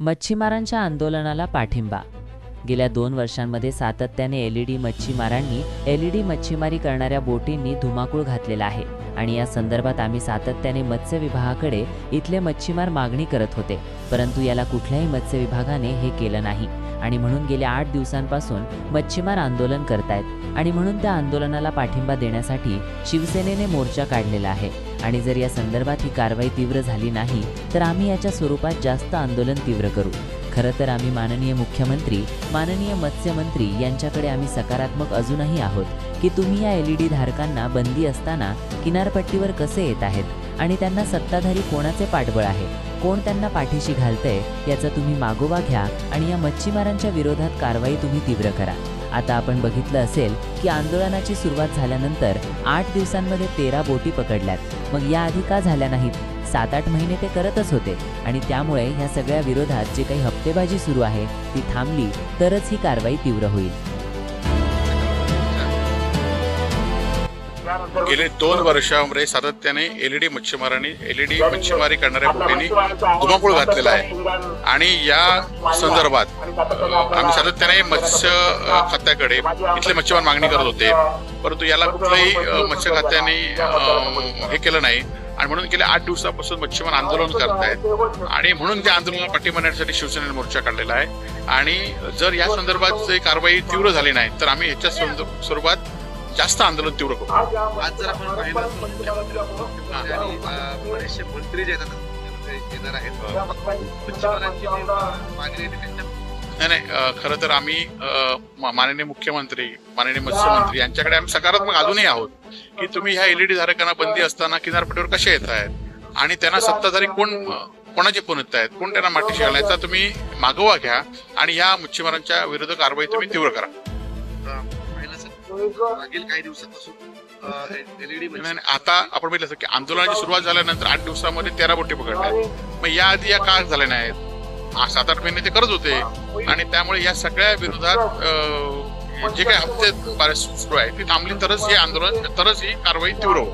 मच्छीमारांच्या आंदोलनाला पाठिंबा। गेल्या 2 वर्षांमध्ये सातत्याने एलईडी मच्छीमारी करणाऱ्या बोटींनी धुमाकूळ घातलेला आहे आणि या संदर्भात आम्ही सातत्याने मत्स्य विभागाकडे इथले मच्छीमार मागणी करत होते, परंतु याला कुठल्याही मत्स्य विभागाने हे केलं नाही आणि म्हणून गेल्या 8 दिवसांपासून मच्छीमार आंदोलन करतायत आणि म्हणून त्या आंदोलनाला पाठिंबा देण्यासाठी शिवसेनेने मोर्चा काढलेला आहे आणि जर या संदर्भात ही कारवाई तीव्र झाली नाही तर आम्ही याच्या स्वरूपात जास्त आंदोलन तीव्र करू। खरं तर आम्ही माननीय मुख्यमंत्री, माननीय मत्स्यमंत्री यांच्याकडे आम्ही सकारात्मक अजूनही आहोत की तुम्ही या एलईडी धारकांना बंदी असताना किनारपट्टीवर कसे येत आहेत आणि त्यांना सत्ताधारी कोणाचे पाठबळ आहे, कोण त्यांना पाठीशी घालतंय याचा तुम्ही मागोवा घ्या आणि या मच्छीमारांच्या विरोधात कारवाई तुम्ही तीव्र करा। आता आपण बघितलं असेल की आंदोलनाची सुरुवात झाल्यानंतर 8 दिवसांमध्ये 13 बोटी पकडल्यात, मग याआधी का झाल्या नाहीत? 7-8 महिने ते करतच होते आणि त्यामुळे ह्या सगळ्या विरोधात जे काही हप्तेबाजी सुरू आहे ती थांबली तरच ही कारवाई तीव्र होईल। गेले 2 वर्षांमध्ये सातत्याने एलईडी मच्छीमारी करणाऱ्या बोटींनी धुमाकूळ घातलेला आहे आणि या संदर्भात आम्ही सातत्याने मत्स्य खात्याकडे इथले मच्छीमार मागणी करत होते, परंतु याला कुठल्याही मत्स्य खात्याने हे केलं नाही आणि म्हणून गेल्या 8 दिवसापासून मच्छीमार आंदोलन करतायत आणि म्हणून त्या आंदोलनाला पाठिंबा देण्यासाठी शिवसेनेने मोर्चा काढलेला आहे आणि जर या संदर्भात कारवाई तीव्र झाली नाही तर आम्ही याच्या स्वरूपात जास्त आंदोलन तीव्र करू। आज जर आपण पाहिलं मुख्यमंत्री आणि बरेचसे मंत्री जे येणार आहेत नाही, खरं तर आम्ही माननीय मुख्यमंत्री, माननीय मत्स्यमंत्री यांच्याकडे आम्ही सकारात्मक अजूनही आहोत की तुम्ही ह्या एलईडी धारकांना बंदी असताना किनारपट्टीवर कसे येत आहेत आणि त्यांना सत्ताधारी कोणाचे फोन येत आहेत, कोण त्यांना माठीशी घालायचा तुम्ही मागोवा घ्या आणि या मच्छीमारांच्या विरुद्ध कारवाई तुम्ही तीव्र करा। मागील काही दिवसापासून एलईडी आता आपण बघितलं की आंदोलनाची सुरुवात झाल्यानंतर 8 दिवसामध्ये 13 बोटी पकडल्या, मग याआधी या का झाल्या नाहीत? 7-8 महिने ते करत होते आणि त्यामुळे या सगळ्या विरोधात जे काही हप्ते सुरू आहे ती थांबली तरच हे आंदोलन, तरच ही कारवाई तीव्र होईल।